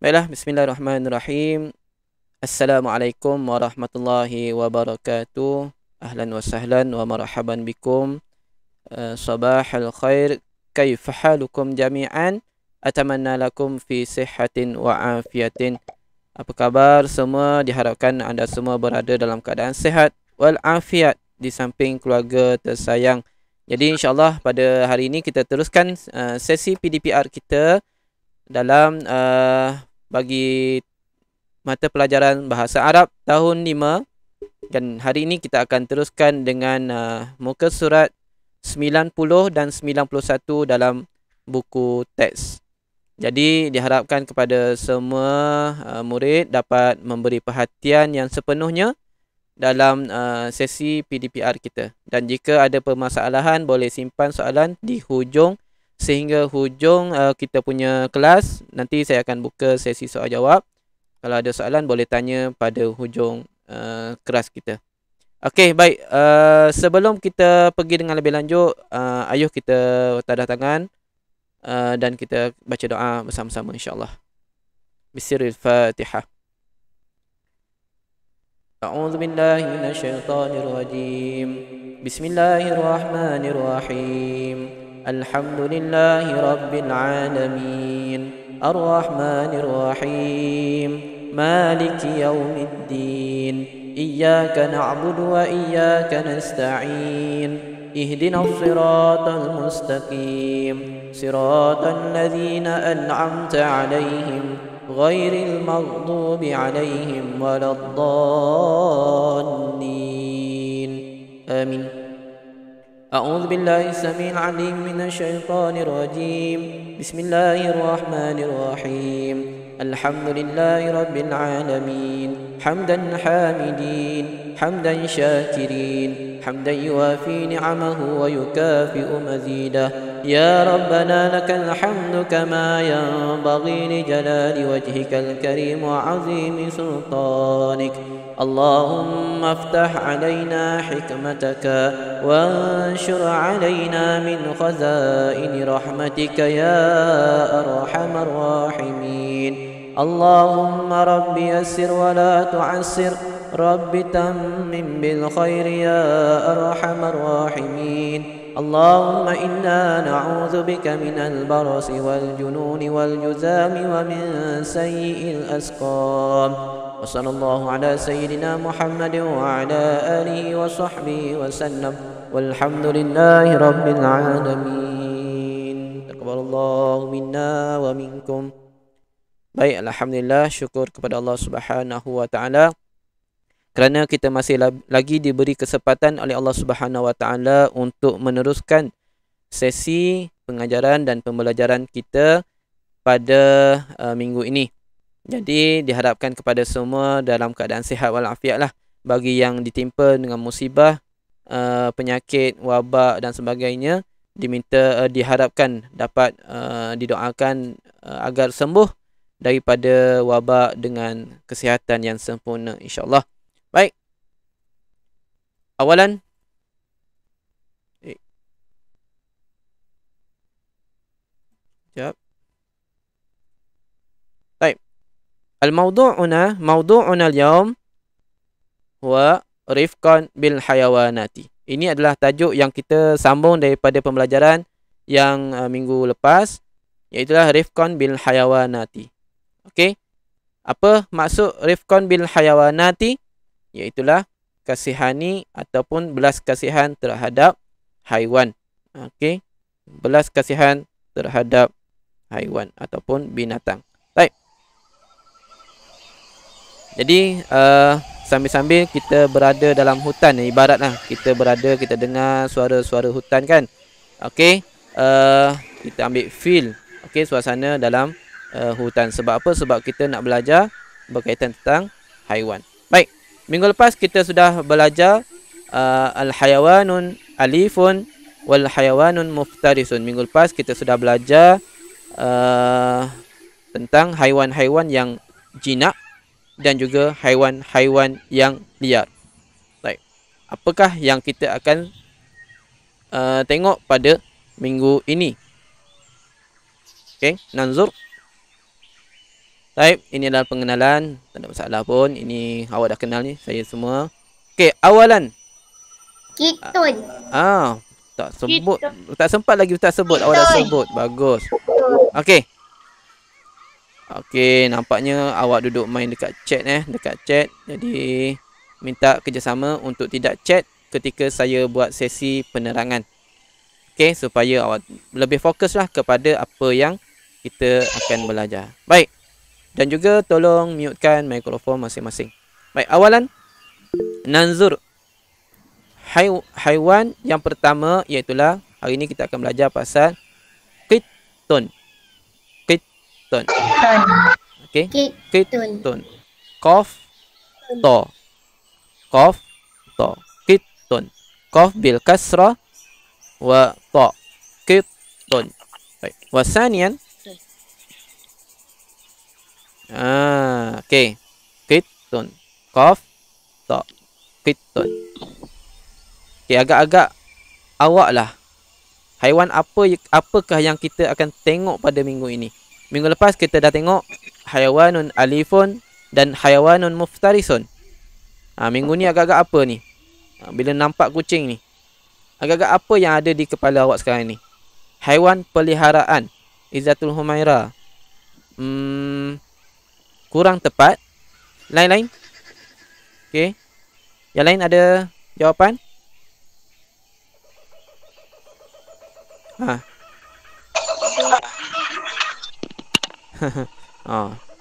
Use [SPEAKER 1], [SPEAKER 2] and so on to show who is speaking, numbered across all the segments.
[SPEAKER 1] Baiklah, bismillahirrahmanirrahim. Assalamualaikum warahmatullahi wabarakatuh. Ahlan wa sahlan wa marhaban bikum. Sabahal khair. Kaifa halukum jami'an? Atamanna lakum fi sihhatin wa afiyatin. Apa kabar semua? Diharapkan anda semua berada dalam keadaan sehat wal afiat di samping keluarga tersayang. Jadi insyaAllah pada hari ini kita teruskan sesi PDPR kita dalam bagi mata pelajaran Bahasa Arab tahun 5. Dan hari ini kita akan teruskan dengan muka surat 90 dan 91 dalam buku teks. Jadi diharapkan kepada semua murid dapat memberi perhatian yang sepenuhnya dalam sesi PDPR kita. Dan jika ada permasalahan boleh simpan soalan di hujung sehingga hujung kita punya kelas. Nanti saya akan buka sesi soal jawab. Kalau ada soalan boleh tanya pada hujung kelas kita. Okey, baik. Sebelum kita pergi dengan lebih lanjut, ayuh kita tadah tangan dan kita baca doa bersama-sama insya-Allah. Bismillahil Fatihah. A'udzu billahi minasyaitonir rajim. Bismillahirrahmanirrahim. Alhamdulillahi rabbil alamin. Arrahmanir rahim. Maliki yaumiddin. إياك نعبد وإياك نستعين اهدنا الصراط المستقيم صراط الذين أنعمت عليهم غير المغضوب عليهم ولا الضالين آمين. أعوذ بالله السميع العليم من الشيطان الرجيم. بسم الله الرحمن الرحيم. الحمد لله رب العالمين حمدا حامدين حمدا شاكرين حمدا يوافي نعمه ويكافئ مزيده. يا ربنا لك الحمد كما ينبغي لجلال وجهك الكريم وعظيم سلطانك. اللهم افتح علينا حكمتك وانشر علينا من خزائن رحمتك يا أرحم الراحمين. اللهم رب يسر ولا تعسر رب تمم بالخير يا أرحم الراحمين. اللهم إنا نعوذ بك من البرص والجنون والجذام ومن سيء الأسقام. وصلى الله على سيدنا محمد وعلى آله وصحبه وسلم والحمد لله رب العالمين. تقبل الله منا ومنكم. Baik, alhamdulillah, syukur kepada Allah Subhanahu wa taala kerana kita masih lagi diberi kesempatan oleh Allah Subhanahu wa taala untuk meneruskan sesi pengajaran dan pembelajaran kita pada minggu ini. Jadi diharapkan kepada semua dalam keadaan sihat walafiat lah. Bagi yang ditimpa dengan musibah, penyakit, wabak dan sebagainya, diharapkan dapat didoakan agar sembuh daripada wabak dengan kesihatan yang sempurna insya-Allah. Baik. Awalan jawab. Baik. موضوعنا اليوم هو رفقا بالحيوانات. Ini adalah tajuk yang kita sambung daripada pembelajaran yang minggu lepas, iaitu rifqan bil hayawanati. Okey. Apa maksud rifqan bil hayawanati? Iaitulah kasihani ataupun belas kasihan terhadap haiwan. Okey. Belas kasihan terhadap haiwan ataupun binatang. Baik. Jadi sambil-sambil kita berada dalam hutan, ibaratlah kita dengar suara-suara hutan kan. Okey. Kita ambil feel, okey, suasana dalam hutan. Sebab apa? Sebab kita nak belajar berkaitan tentang haiwan. Baik. Minggu lepas kita sudah belajar al-hayawanun alifun wal hayawanun muftarisun. Minggu lepas kita sudah belajar tentang haiwan-haiwan yang jinak dan juga haiwan-haiwan yang liar. Baik. Apakah yang kita akan tengok pada minggu ini? Okey, nanzur. Baik, ini adalah pengenalan. Tak ada masalah pun. Ini awak dah kenal ni, saya semua. Okey, awalan.
[SPEAKER 2] Kitun.
[SPEAKER 1] Tak sebut. Tak sempat lagi Ustaz sebut. Awak dah sebut. Bagus. Okey. Okey, nampaknya awak duduk main dekat chat dekat chat. Jadi minta kerjasama untuk tidak chat ketika saya buat sesi penerangan. Okey, supaya awak lebih fokuslah kepada apa yang kita akan belajar. Baik. Dan juga tolong mutekan mikrofon masing-masing. Baik, awalan nanzur haiwan yang pertama iaitulah hari ini kita akan belajar pasal qittun. Qittun. Okey. Qittun. Qaf ta. Qaf ta. Qittun. Qaf bil kasrah wa ta. Qittun. Baik. Wasanian okey. Qittun. Qaf ta. Qittun. Okey, agak-agak awak lah. Haiwan apakah yang kita akan tengok pada minggu ini? Minggu lepas kita dah tengok hayawanun alifun dan hayawanun muftarisun. Minggu ni agak-agak apa ni? Bila nampak kucing ni, agak-agak apa yang ada di kepala awak sekarang ni? Haiwan peliharaan. Izzatul Humaira. Kurang tepat. Lain-lain? Okey. Yang lain ada jawapan?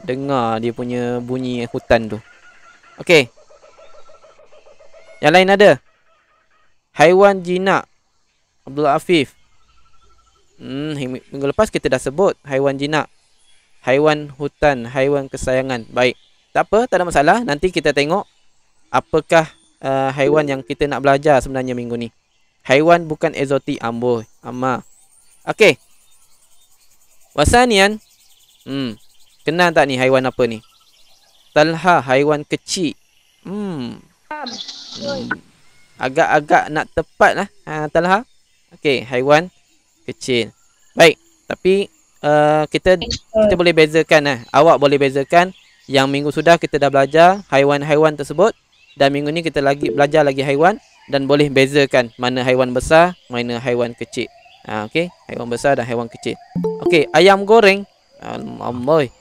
[SPEAKER 1] Dengar dia punya bunyi hutan tu. Okey. Yang lain ada? Haiwan jinak. Abdul Afif. Minggu lepas kita dah sebut haiwan jinak. Haiwan hutan, haiwan kesayangan. Baik. Tak apa, tak ada masalah. Nanti kita tengok apakah haiwan yang kita nak belajar sebenarnya minggu ni. Haiwan bukan eksotik. Amboi. Okey. Wasanian. Kenal tak ni haiwan apa ni? Talha, haiwan kecil. Agak-agak nak tepat lah. Talha. Okey, haiwan kecil. Baik. Tapi kita boleh bezakan. Awak boleh bezakan. Yang minggu sudah kita dah belajar haiwan-haiwan tersebut. Dan minggu ni kita lagi belajar lagi haiwan. Dan boleh bezakan mana haiwan besar, mana haiwan kecil. Okey, haiwan besar dan haiwan kecil. Okey, ayam goreng. Amboi.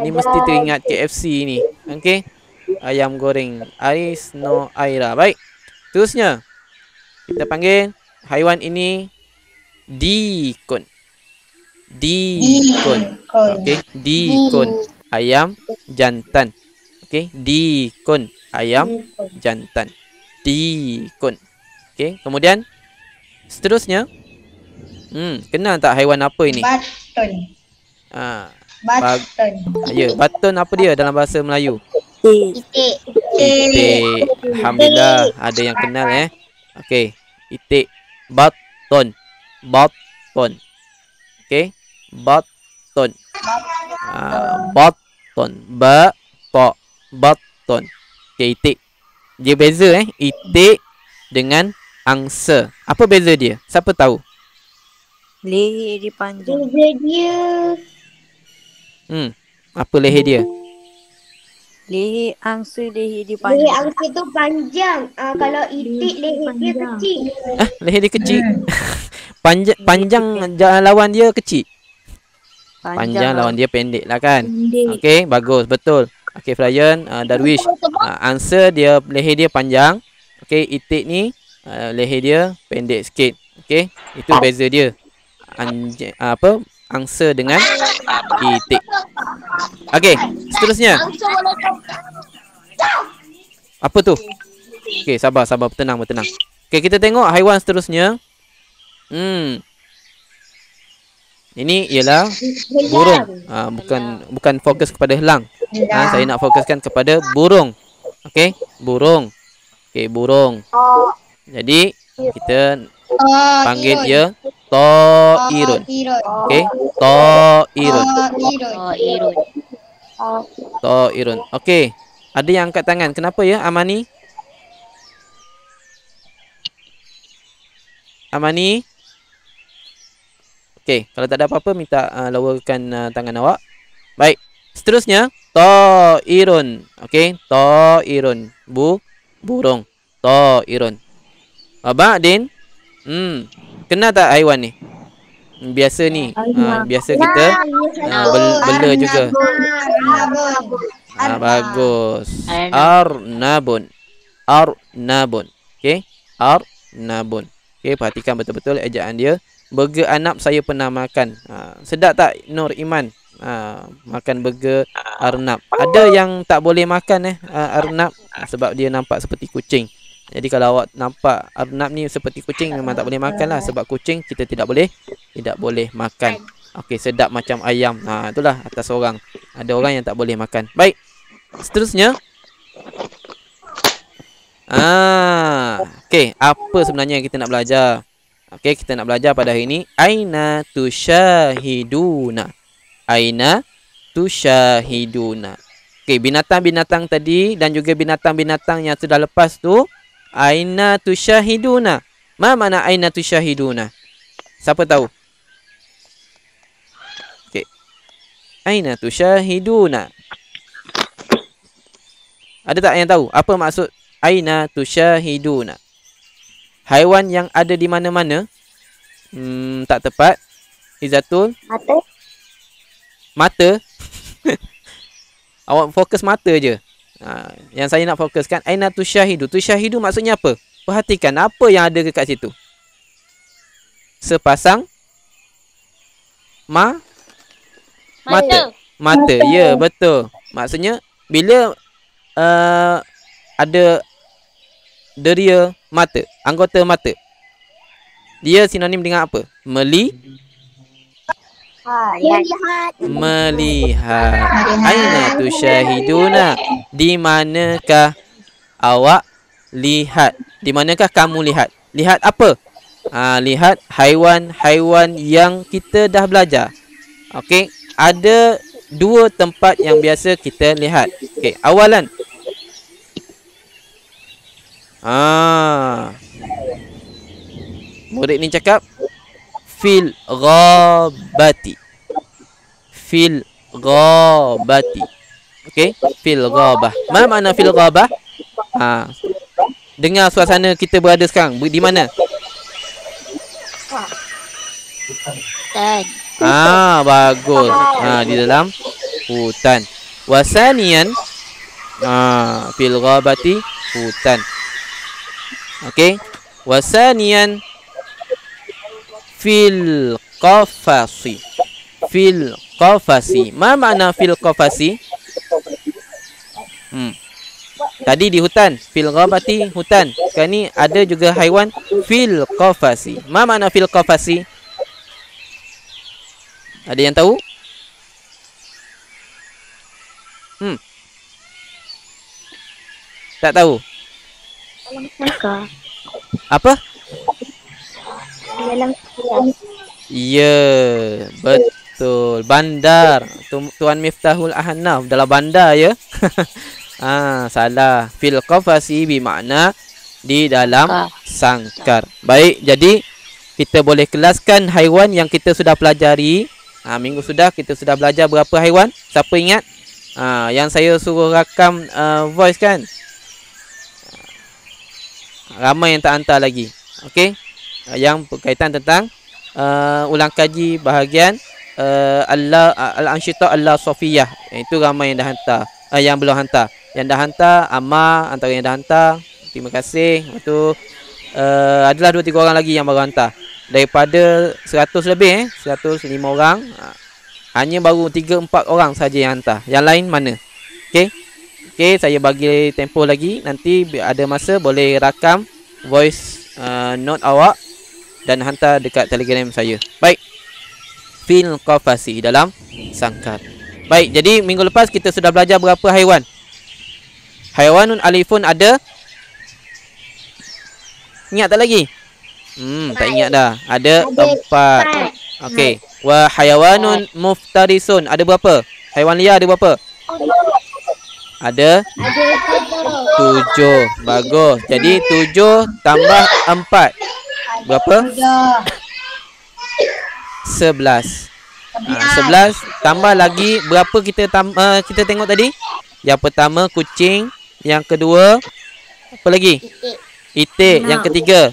[SPEAKER 1] Ni mesti teringat KFC ni. Okey. Ayam goreng. Ais no aira. Baik. Terusnya. Kita panggil haiwan ini dikun. Dikun. Okey. Dikun. Ayam jantan. Okey. Dikun. Ayam jantan. Dikun. Okey. Kemudian. Seterusnya. Kenal tak haiwan apa ini?
[SPEAKER 2] Baton.
[SPEAKER 1] Baton. Ya, baton apa dia dalam bahasa Melayu?
[SPEAKER 2] Itik.
[SPEAKER 1] Itik. Alhamdulillah ada yang kenal Okey. Itik. Baton. Baton. Okey. Baton. Baton. Baton. Okey, itik. Dia beza itik dengan angsa. Apa beza dia? Siapa tahu?
[SPEAKER 3] Leher dia panjang.
[SPEAKER 2] Leher dia.
[SPEAKER 1] Apa leher dia?
[SPEAKER 3] Leher angsa, leher dia
[SPEAKER 2] Leher
[SPEAKER 3] panjang.
[SPEAKER 2] angsa tu panjang. Kalau itik leher dia kecil.
[SPEAKER 1] Leher dia kecil. Panjang lawan dia kecil. Panjang lawan dia pendek lah kan. Okey, bagus, betul. Okey, Flyan, Darwish. Angsa dia leher dia panjang. Okey, itik ni leher dia pendek sikit. Okey, itu beza dia. Angsa dengan itik. Okey, seterusnya. Apa tu? Okey, sabar, bertenang. Okey, kita tengok haiwan seterusnya. Ini ialah burung. Bukan fokus kepada helang. Saya nak fokuskan kepada burung. Okey, burung. Okey, burung. Jadi kita panggil dia Ta'irun. Okey, Ta'irun. Ta'irun. Okey. Ada yang angkat tangan. Kenapa ya, Amani? Amani? Okey, kalau tak ada apa-apa minta lowerkan tangan awak. Baik. Seterusnya ta'irun. Okey, ta'irun. Burung. Ta'irun. Ba'din. Kenal tak haiwan ni? Biasa ni. Biasa kita bela juga. Bagus. Arnabun. Arnabun. Okey, arnabun. Okey, perhatikan betul-betul ejaan dia. Burger Arnab saya pernah makan. Sedap tak Nur Iman? Makan burger Arnab. Ada yang tak boleh makan Arnab sebab dia nampak seperti kucing. Jadi kalau awak nampak Arnab ni seperti kucing, memang tak boleh makan lah. Sebab kucing kita tidak boleh makan. Okey, sedap macam ayam. Itulah atas orang. Ada orang yang tak boleh makan. Baik. Seterusnya. Okey, apa sebenarnya yang kita nak belajar? Okey, kita nak belajar pada hari ini. Aina tusyahiduna. Aina tusyahiduna. Okey, binatang-binatang tadi dan juga binatang-binatang yang sudah lepas tu. Aina tusyahiduna. Ma mana aina tusyahiduna? Siapa tahu? Okey. Aina tusyahiduna. Ada tak yang tahu apa maksud aina tusyahiduna? Haiwan yang ada di mana-mana? Tak tepat. Izatul? Mata. Awak fokus mata je. Yang saya nak fokuskan aina tusyahidu. Tusyahidu maksudnya apa? Perhatikan apa yang ada dekat situ. Sepasang mata. Ya, betul. Maksudnya bila ada deria mata, anggota mata, dia sinonim dengan apa? Melihat. Aina tusyahiduna. Di manakah awak lihat? Di manakah kamu lihat? Lihat apa? Lihat haiwan-haiwan yang kita dah belajar. Okey, ada dua tempat yang biasa kita lihat. Okey, awalan. Murid ni cakap fil ghabati. Fil ghabati. Okey, fil ghabah. Apa makna fil ghabah? Dengar suasana kita berada sekarang. Di mana?
[SPEAKER 3] Hutan.
[SPEAKER 1] Bagus. Di dalam hutan. Wasanian. Fil ghabati, hutan. Okey. Wasanian fil qafasi. Fil qafasi. Ma makna fil qafasi? Tadi di hutan, fil ghabati, hutan. Sekarang ni ada juga haiwan fil qafasi. Ma makna fil qafasi? Ada yang tahu? Tak tahu. Apa?
[SPEAKER 2] Dalam kias.
[SPEAKER 1] Ya, betul. Bandar. Tuan Miftahul Ahnaf dalam bandar ya. Salah. Fil qafasi bermakna di dalam sangkar. Baik, jadi kita boleh kelaskan haiwan yang kita sudah pelajari. Minggu sudah kita sudah belajar berapa haiwan? Siapa ingat? Yang saya suruh rakam voice kan? Ramai yang tak hantar lagi. Okey. Yang berkaitan tentang ulang kaji bahagian Al-Ansyita Al-Sofiyah. Itu ramai yang dah hantar. Yang belum hantar. Yang dah hantar, Amma antara yang dah hantar. Terima kasih. Lepas tu adalah 2-3 orang lagi yang baru hantar. Daripada 100 lebih 105 orang, hanya baru 3-4 orang saja yang hantar. Yang lain mana? Okey. Okey, saya bagi tempoh lagi. Nanti ada masa boleh rakam voice note awak dan hantar dekat Telegram saya. Baik. Fil qafasi, dalam sangkar. Baik, jadi minggu lepas kita sudah belajar berapa haiwan? Haiwanun alifun ada? Ingat tak lagi? Tak ingat dah. Ada 4. Okey. Wa hayawanun muftarisun. Ada berapa? Haiwan liar ada berapa? Ada 7. Bagus. Jadi 7 tambah 4. Berapa? 11. 11 tambah lagi berapa kita tengok tadi? Yang pertama kucing, yang kedua apa lagi? Itik, yang ketiga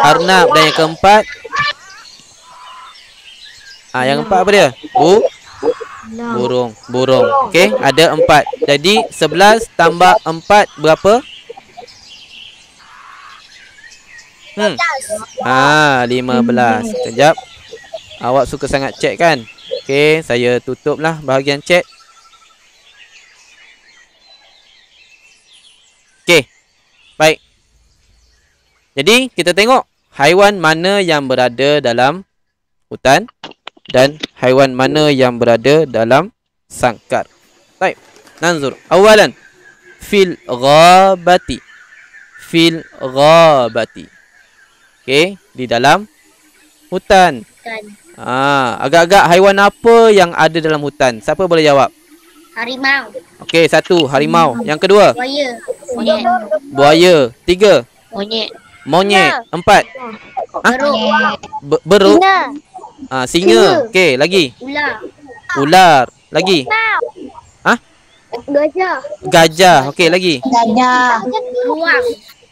[SPEAKER 1] arnab, dan yang keempat yang keempat apa dia? Burung. Okey, ada 4. Jadi 11 tambah 4 berapa? 15. Sekejap. Awak suka sangat cek kan? Okey, saya tutuplah bahagian cek. Okey. Baik. Jadi kita tengok haiwan mana yang berada dalam hutan dan haiwan mana yang berada dalam sangkar. Baik. Nanzur. Awalan fil ghabati. Fil ghabati. Okey, di dalam hutan. Agak-agak haiwan apa yang ada dalam hutan? Siapa boleh jawab?
[SPEAKER 2] Harimau.
[SPEAKER 1] Okey, 1 harimau. Yang kedua?
[SPEAKER 2] Buaya. Monyet.
[SPEAKER 1] Buaya. 3
[SPEAKER 2] Monyet.
[SPEAKER 1] 4 beruk. Singa. Okey, lagi? Ular. Lagi? Gajah. Okey, lagi?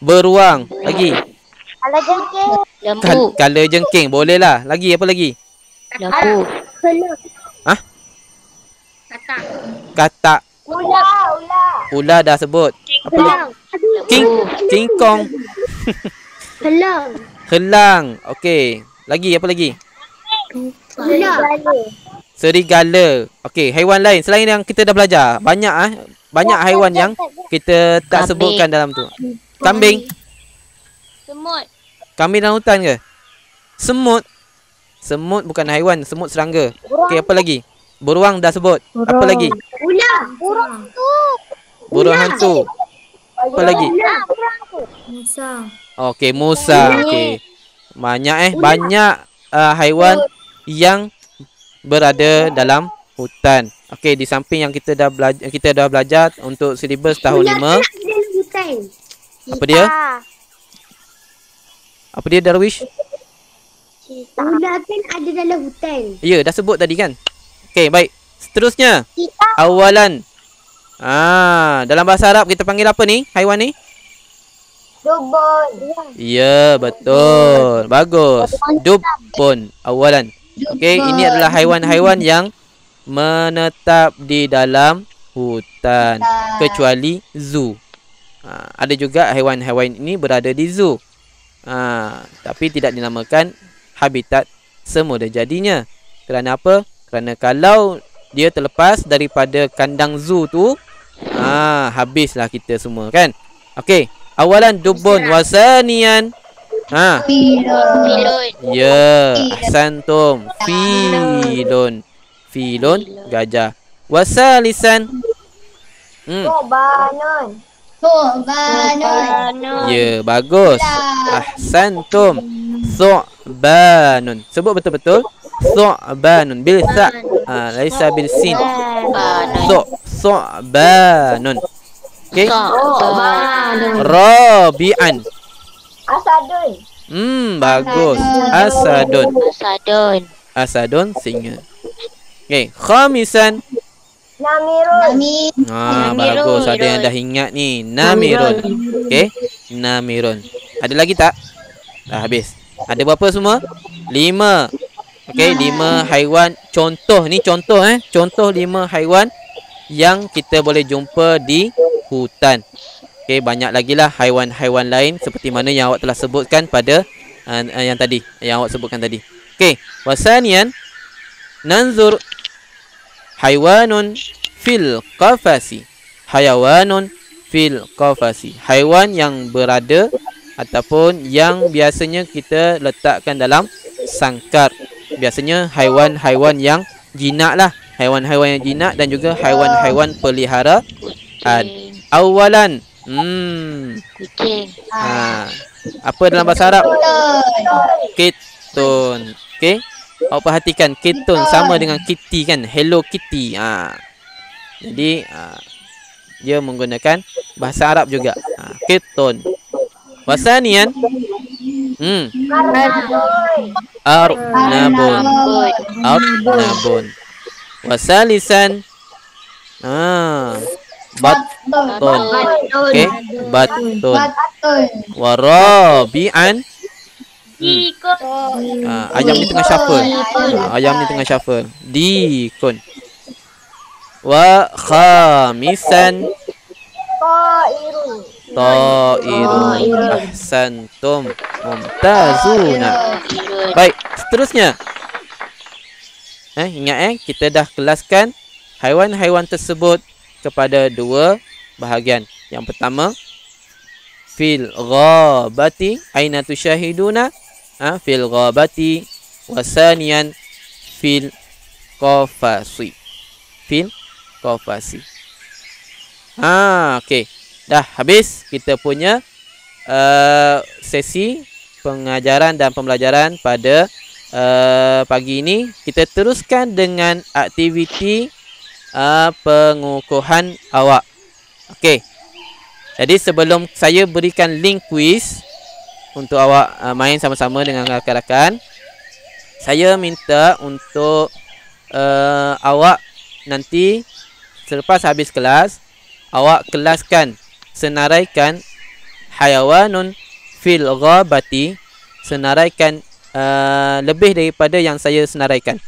[SPEAKER 1] Beruang. Lagi?
[SPEAKER 2] Lembu.
[SPEAKER 1] Kala jengking. Boleh lah. Lagi apa lagi?
[SPEAKER 2] Lembu.
[SPEAKER 1] Katak. Ular dah sebut. Apa lagi? King Kong. Helang. Okey. Lagi apa lagi? Serigala. Okey, haiwan lain selain yang kita dah belajar. Banyak haiwan yang kita tak sebutkan dalam tu. Kambing.
[SPEAKER 2] Semut.
[SPEAKER 1] Kambing dalam hutan ke? Semut. Semut bukan haiwan, semut serangga. Okey, apa lagi? Beruang dah sebut. Apa lagi? Burung hantu. Apa lagi? Okey, musa. Okey. Banyak haiwan yang berada dalam hutan. Okey, di samping yang kita dah belajar untuk silibus tahun 5. Apa dia? Apa dia, Darwish?
[SPEAKER 2] Ular kan ada dalam hutan.
[SPEAKER 1] Ya, dah sebut tadi kan? Okey, baik. Seterusnya. Awalan. Dalam bahasa Arab kita panggil apa ni? Haiwan ni?
[SPEAKER 2] Dubon.
[SPEAKER 1] Ya, betul. Bagus. Dubon. Awalan. Okey, ini adalah haiwan-haiwan yang menetap di dalam hutan. Kecuali zoo. Ada juga haiwan-haiwan ini berada di zoo. Tapi tidak dinamakan habitat semula jadinya. Kerana apa? Kerana kalau dia terlepas daripada kandang zoo tu, habislah kita semua kan. Okey, awalan dubun, wasanian
[SPEAKER 2] Filun.
[SPEAKER 1] ya, ahsantum, filun. Filun gajah. Wasalisan
[SPEAKER 2] Sobanun.
[SPEAKER 1] ya, bagus. Ahsantum. Thu'banun. Sebut betul-betul. Thu'banun bil sa. Laisa bil sin. Thu'banun. Okey. Rabi'an.
[SPEAKER 2] Asadun.
[SPEAKER 1] Bagus. Asadun singa. Okey, khamisan.
[SPEAKER 2] Namirun.
[SPEAKER 1] Bagus. Ada yang dah ingat ni. Namirun. Okey, namirun. Ada lagi tak? Dah habis. Ada berapa semua? 5. Okey, 5 haiwan. Contoh ni contoh Contoh 5 haiwan yang kita boleh jumpa di hutan. Okey, banyak lagi lah haiwan-haiwan lain seperti mana yang awak telah sebutkan pada yang tadi, yang awak sebutkan tadi. Okey, wasanian nanzur haiwanun fil qafasi. Hayawanun fil qafasi. Haiwan yang berada ataupun yang biasanya kita letakkan dalam sangkar. Biasanya haiwan-haiwan yang jinak lah. Haiwan-haiwan yang jinak dan juga haiwan-haiwan peliharaan. Awalan.
[SPEAKER 2] Kucing.
[SPEAKER 1] Apa dalam bahasa Arab? Kitun. Okey. Awak perhatikan kitun sama dengan kitty kan? Hello Kitty. Jadi dia menggunakan bahasa Arab juga. Kitun. Wasanian. Arnabun. Arnabun. Wasalisan. Baton. Okey, baton. Warabi'an. Ayam ni tengah shuffle. Ayam ni tengah shuffle. Dikun. Wa khamisan. Ta'irun. Ahsantum. Mumtazuna. Baik, seterusnya. Ingat kita dah kelaskan haiwan-haiwan tersebut kepada dua bahagian. Yang pertama, fil ghabati aina tusyahiduna, fil ghabati, wasanian fil qafasi. Fil qafasi. Okey. Dah habis kita punya sesi pengajaran dan pembelajaran pada pagi ini. Kita teruskan dengan aktiviti pengukuhan awak. Okey. Jadi sebelum saya berikan link kuis untuk awak main sama-sama dengan rakan-rakan, saya minta untuk awak nanti selepas habis kelas, awak kelaskan, senaraikan hayawanun fil ghabati, senaraikan lebih daripada yang saya senaraikan.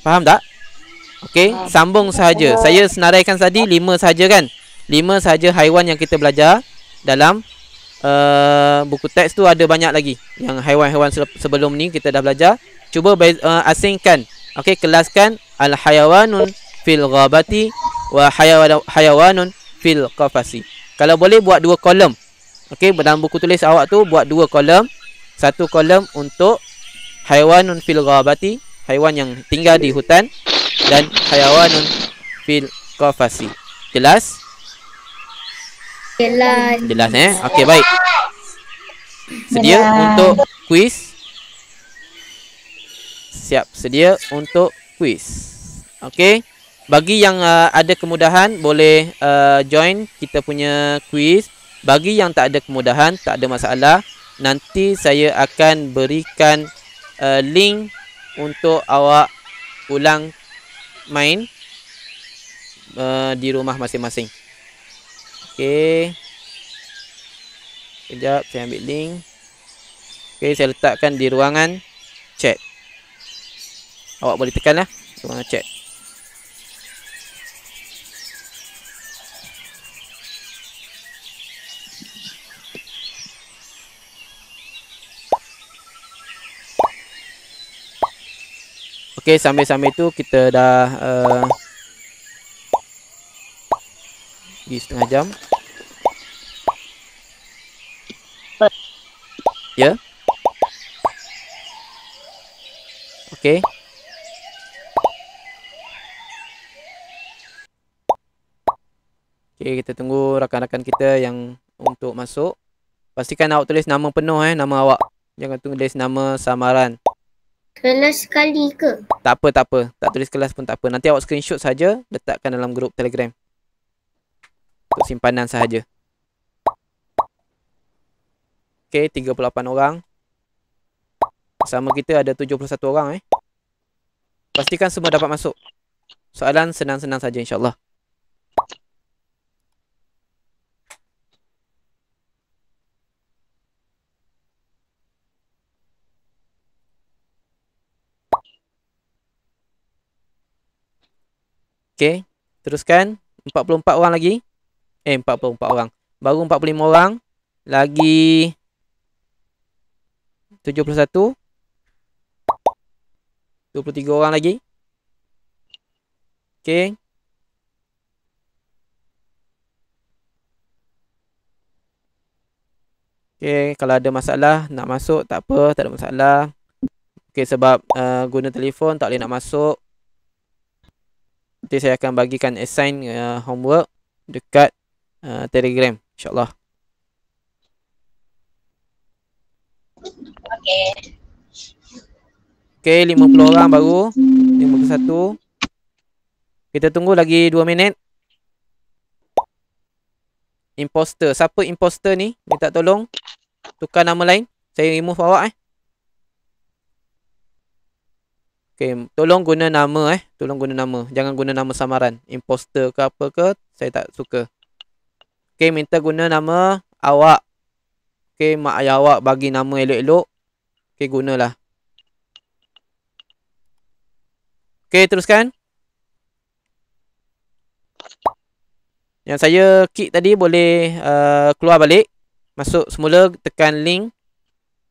[SPEAKER 1] Faham tak? Okey, sambung sahaja. Saya senaraikan tadi 5 sahaja kan? 5 sahaja haiwan yang kita belajar dalam buku teks tu, ada banyak lagi. Yang haiwan-haiwan sebelum ni kita dah belajar. Cuba asingkan. Okey, kelaskan al-hayawanun fil ghabati wa hayawanun fil qafasi. Kalau boleh buat 2 kolom. Okey, dalam buku tulis awak tu buat 2 kolom. 1 kolom untuk hayawanun fil ghabati, haiwan yang tinggal di hutan, dan hayawanun fil qafasi. Jelas? Jelas Okey, baik. Sedia untuk kuis? Siap sedia untuk kuis. Okey. Bagi yang ada kemudahan boleh join kita punya kuis. Bagi yang tak ada kemudahan, tak ada masalah. Nanti saya akan berikan link untuk awak ulang main di rumah masing-masing. Okey. Sekejap saya ambil link. Okey, saya letakkan di ruangan chat. Awak boleh tekan lah ruangan chat. Okey, sambil-sambil tu kita dah di setengah jam. Ya. Okey. Okey, kita tunggu rakan-rakan kita yang untuk masuk. Pastikan awak tulis nama penuh nama awak. Jangan tulis nama samaran.
[SPEAKER 2] Kelas sekali ke?
[SPEAKER 1] Tak apa, tak apa. Tak tulis kelas pun tak apa. Nanti awak screenshot saja, letakkan dalam grup Telegram. Untuk simpanan sahaja. Okey, 38 orang. Bersama kita ada 71 orang Pastikan semua dapat masuk. Soalan senang-senang saja insya-Allah. Okey, teruskan. 44 orang lagi. 44 orang. Baru 45 orang. Lagi 71. 23 orang lagi. Okey. Okey, kalau ada masalah nak masuk tak apa, tak ada masalah. Okey, sebab guna telefon tak boleh nak masuk. Nanti saya akan bagikan assign homework dekat Telegram insya-Allah. Okey. Okey, 50 orang baru. 51. Kita tunggu lagi 2 minit. Imposter. Siapa imposter ni? Minta tolong. Tukar nama lain. Saya remove awak Okay, tolong guna nama Tolong guna nama. Jangan guna nama samaran. Imposter ke apa ke, saya tak suka. Okay, minta guna nama awak. Okay, mak ayah awak bagi nama elok-elok. Okay, gunalah. Okay, teruskan. Yang saya kick tadi boleh keluar balik. Masuk semula, tekan link.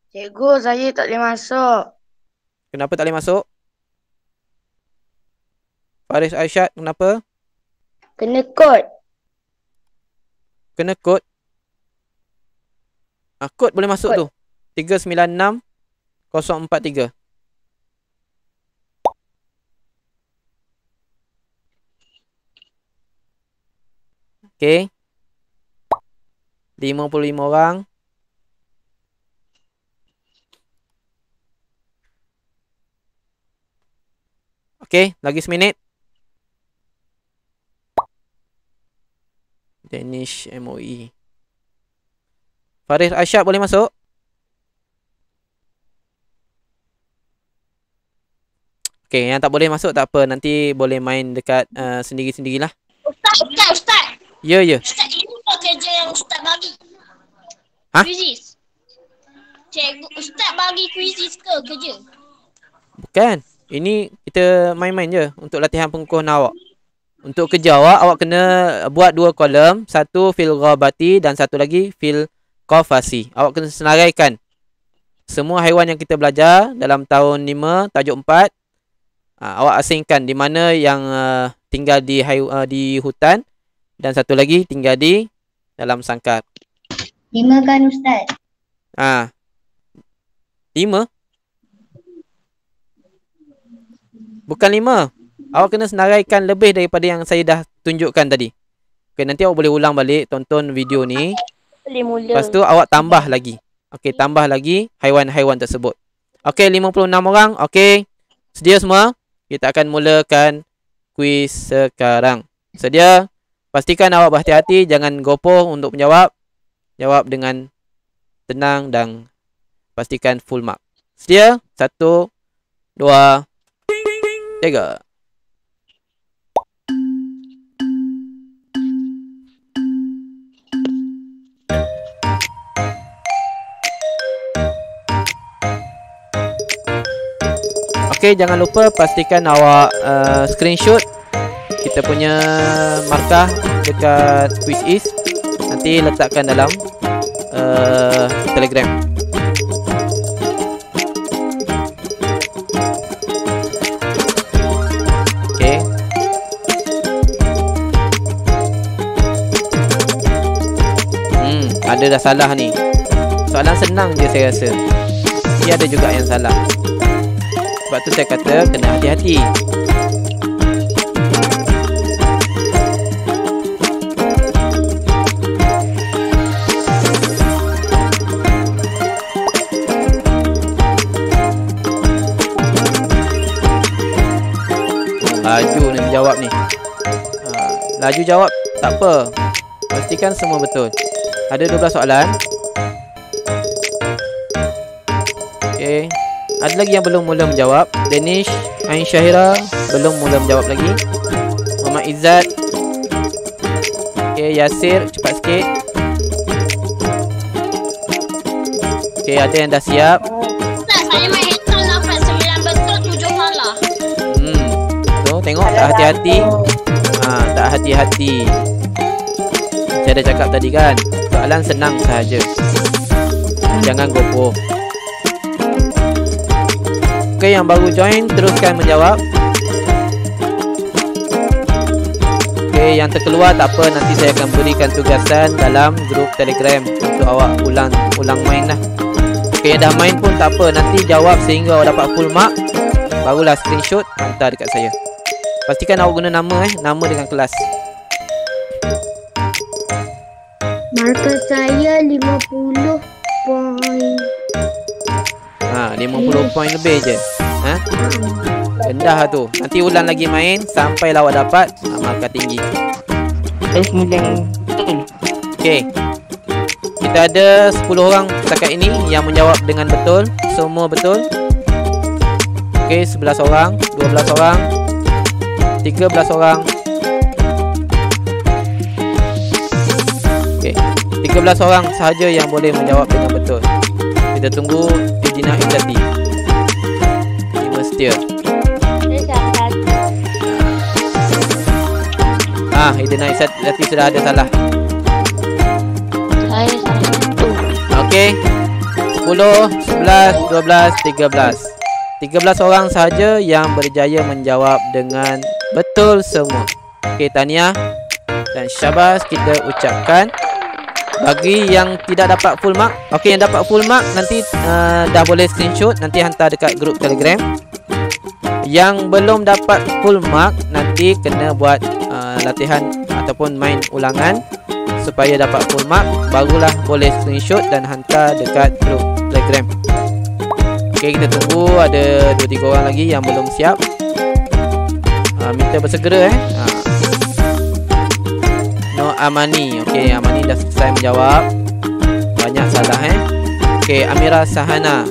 [SPEAKER 4] Cikgu, saya tak boleh masuk.
[SPEAKER 1] Kenapa tak boleh masuk? Faris Aisyad, kenapa?
[SPEAKER 2] Kena kod.
[SPEAKER 1] Kena kod. Kod boleh masuk
[SPEAKER 2] Kod.
[SPEAKER 1] tu. 396043. Okay. 55 orang. Okay, lagi seminit. Danish MOE. Faris Aisyad boleh masuk? Okay, yang tak boleh masuk tak apa. Nanti boleh main dekat sendiri-sendirilah.
[SPEAKER 5] Ustaz.
[SPEAKER 1] Ya, ya.
[SPEAKER 5] Ustaz, ini bukan kerja yang Ustaz bagi.
[SPEAKER 1] Ha?
[SPEAKER 5] Quizzes. Cikgu, Ustaz bagi quizzes ke kerja?
[SPEAKER 1] Bukan. Ini kita main-main je untuk latihan pengukuhan awak. Untuk kerja awak kena buat 2 kolom. Satu fil ghabati dan satu lagi fil qafasi. Awak kena senaraikan semua haiwan yang kita belajar dalam tahun 5, tajuk 4. Awak asingkan di mana yang tinggal di hutan dan satu lagi tinggal di dalam sangkar.
[SPEAKER 2] 5 kan Ustaz?
[SPEAKER 1] 5? Bukan 5. Awak kena senaraikan lebih daripada yang saya dah tunjukkan tadi. Okay, nanti awak boleh ulang balik, tonton video ni.
[SPEAKER 5] Boleh mula.
[SPEAKER 1] Lepas tu awak tambah lagi. Okay, tambah lagi haiwan-haiwan tersebut. Okay, 56 orang. Okay, sedia semua? Kita akan mulakan kuis sekarang. Sedia? Pastikan awak berhati-hati. Jangan gopoh untuk menjawab. Jawab dengan tenang dan pastikan full mark. Sedia? 1, 2, 3. Okay, jangan lupa pastikan awak screenshot kita punya markah dekat Quizizz. Nanti letakkan dalam Telegram. Okay. Ada dah salah ni. Soalan senang je saya rasa. Mesti ada juga yang salah. Sebab tu saya kata kena hati-hati. Laju ni menjawab ni. Laju jawab tak apa. Pastikan semua betul. Ada 12 soalan. Okay. Ada lagi yang belum mula menjawab. Danish, Ain Syahira belum mula menjawab lagi. Muhammad Izzat. Okay, Yasir cepat sikit. Okay, ada yang dah siap.
[SPEAKER 5] Ustaz, saya main hitung dapat 9 betul 7 salah.
[SPEAKER 1] Tu tengok tak hati-hati. Tak hati-hati. Saya dah cakap tadi kan. Soalan senang sahaja. Jangan gopoh. Okay, yang baru join teruskan menjawab. Okay, yang terkeluar tak apa, nanti saya akan berikan tugasan dalam grup Telegram untuk awak ulang main lah. Okay, yang dah main pun tak apa, nanti jawab sehingga awak dapat full mark. Barulah screenshot hantar dekat saya. Pastikan awak guna nama dengan kelas.
[SPEAKER 2] Markah saya 50 poin.
[SPEAKER 1] 50 poin lebih je. Rendah tu. Nanti ulang lagi main sampai awak dapat markah tinggi.
[SPEAKER 4] Saya 9 betul.
[SPEAKER 1] Okey. Kita ada 10 orang setakat ini yang menjawab dengan betul. Semua betul. Okey, 11 orang, 12 orang, 13 orang. Okey, 13 orang sahaja yang boleh menjawab dengan betul. Kita tunggu Ejina Izzati. Lima setia. Ejina Izzati sudah ada salah.
[SPEAKER 5] Saya salah satu.
[SPEAKER 1] Okey. 10, 11, 12, 13. 13 orang sahaja yang berjaya menjawab dengan betul semua. Okey, tahniah dan syabas kita ucapkan. Bagi yang tidak dapat full mark, okey, yang dapat full mark nanti dah boleh screenshot, nanti hantar dekat grup Telegram. Yang belum dapat full mark nanti kena buat latihan ataupun main ulangan supaya dapat full mark, barulah boleh screenshot dan hantar dekat grup Telegram. Okey, kita tunggu ada 2-3 orang lagi yang belum siap. Minta bersegera No Amani. Okey, Amani dah selesai menjawab. Banyak salah Okey, Amira Syahana.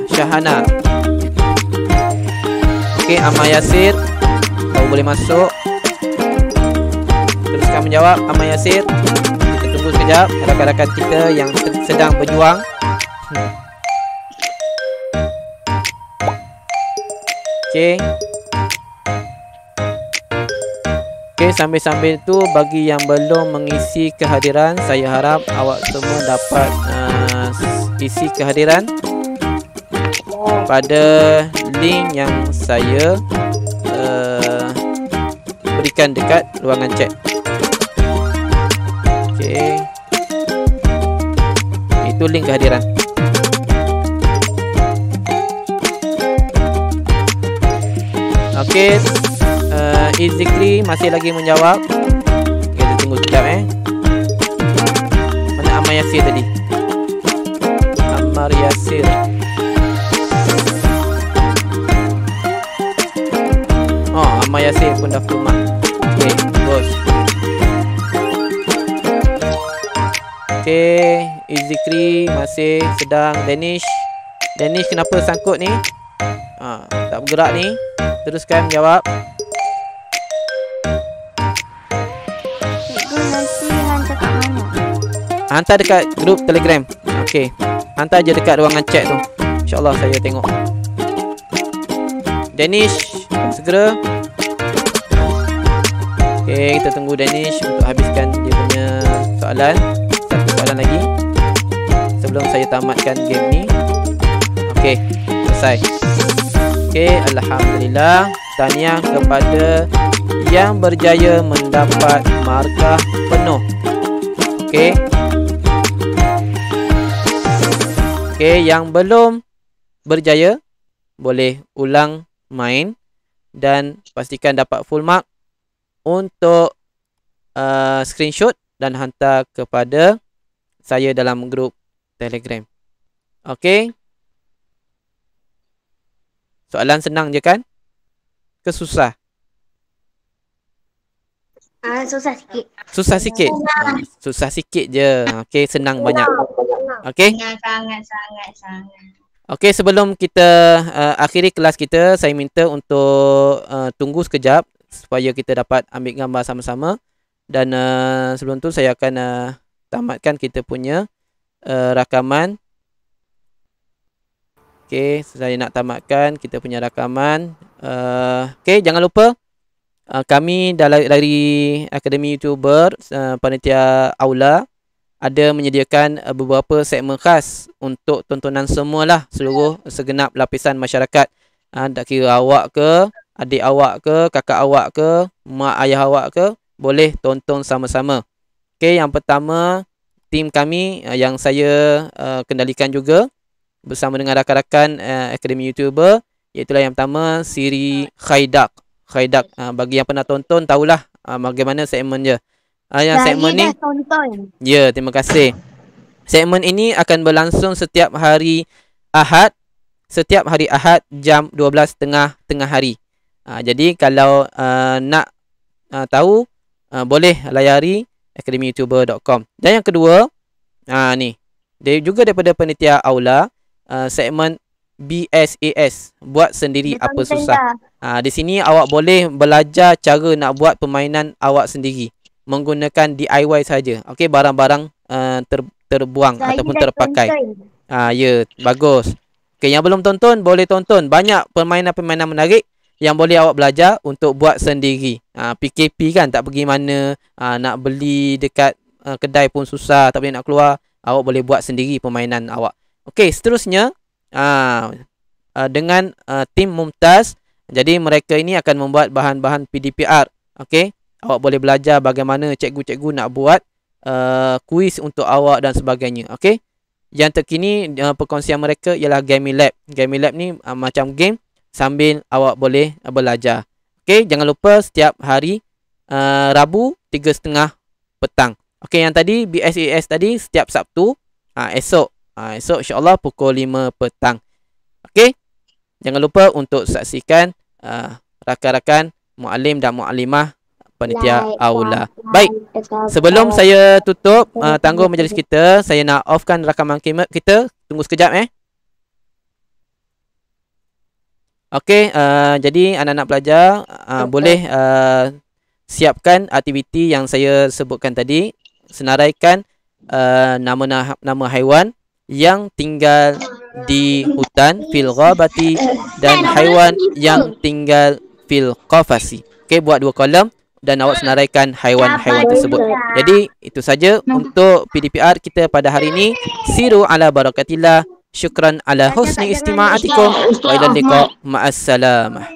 [SPEAKER 1] Okey, Amal Yasir baru boleh masuk. Teruskan menjawab Amal Yasir. Kita tunggu sekejap rakan-rakan kita yang sedang berjuang. Okey. Okey, sambil-sambil tu bagi yang belum mengisi kehadiran, saya harap awak semua dapat isi kehadiran pada link yang saya berikan dekat ruangan chat. Okey. Itu link kehadiran. Okey. Izikri masih lagi menjawab. Kita tunggu sekejap Mana Ammar Yasir tadi? Ammar Yasir. Ammar Yasir pun dah full mark. Okey, terus. Okey, Izikri masih sedang. Danish kenapa sangkut ni? Tak bergerak ni. Teruskan menjawab. Hantar dekat grup Telegram. Okey. Hantar je dekat ruangan chat tu. InsyaAllah saya tengok. Danish, segera. Okey, kita tunggu Danish untuk habiskan dia punya soalan. Satu soalan lagi sebelum saya tamatkan game ni. Okey, selesai. Okey, alhamdulillah. Tahniah kepada yang berjaya mendapat markah penuh. Okey. Okey, yang belum berjaya boleh ulang main dan pastikan dapat full mark untuk screenshot dan hantar kepada saya dalam grup Telegram. Okey. Soalan senang je kan? Ke susah?
[SPEAKER 2] Susah sikit.
[SPEAKER 1] Susah sikit? Susah sikit je. Okey, senang banyak. Okey.
[SPEAKER 5] Sangat.
[SPEAKER 1] Okey, sebelum kita akhiri kelas kita, saya minta untuk tunggu sekejap supaya kita dapat ambil gambar sama-sama. Dan sebelum tu saya akan tamatkan kita punya rakaman. Okey, saya nak tamatkan kita punya rakaman. Okey, jangan lupa kami dari Akademi YouTuber Panitia Aula ada menyediakan beberapa segmen khas untuk tontonan semualah, seluruh segenap lapisan masyarakat. Tak kira awak ke, adik awak ke, kakak awak ke, mak ayah awak ke, boleh tonton sama-sama. Okey, yang pertama tim kami yang saya kendalikan juga bersama dengan rakan-rakan Akademi YouTuber, iaitu yang pertama siri Khaidak. Bagi yang pernah tonton tahulah bagaimana segmen dia. Yang segmen ni tonton. Ya, terima kasih. Segmen ini akan berlangsung setiap hari Ahad. Setiap hari Ahad jam 12 tengah hari. Jadi kalau nak tahu boleh layari academyyoutuber.com. Dan yang kedua, Ni. Dia juga daripada panitia aula, segmen BSAS, buat sendiri apa susah. Di sini awak boleh belajar cara nak buat permainan awak sendiri menggunakan DIY saja. Okey, barang-barang terbuang ataupun terpakai. Ya, bagus. Okey, yang belum tonton boleh tonton. Banyak permainan-permainan menarik yang boleh awak belajar untuk buat sendiri. PKP kan, tak pergi mana, nak beli dekat kedai pun susah, tak boleh nak keluar. Awak boleh buat sendiri permainan awak. Okey, seterusnya dengan tim Mumtaz. Jadi mereka ini akan membuat bahan-bahan PDPR. Okey, awak boleh belajar bagaimana cikgu-cikgu nak buat kuis untuk awak dan sebagainya. Okey, yang terkini perkongsian mereka ialah Gaming Lab. Gaming Lab ni macam game sambil awak boleh belajar. Okey, jangan lupa setiap hari Rabu 3.30 petang. Okey, yang tadi BSAS tadi setiap Sabtu, esok insya-Allah pukul 5 petang. Okey, jangan lupa untuk saksikan rakan-rakan muallim dan muallimah panitia aula. Baik, sebelum saya tutup tangguh majlis kita, saya nak offkan rakaman kita. Tunggu sekejap Okey, jadi anak-anak pelajar boleh siapkan aktiviti yang saya sebutkan tadi. Senaraikan nama haiwan yang tinggal di hutan fil ghabati dan haiwan yang tinggal fil qafasi. Okey, buat 2 kolom dan awak senaraikan haiwan-haiwan tersebut. Jadi itu saja untuk PDPR kita pada hari ini. Siru ala barakatillah. Syukran ala husni istima'atikum wa ila liqa. Ma'assalamah.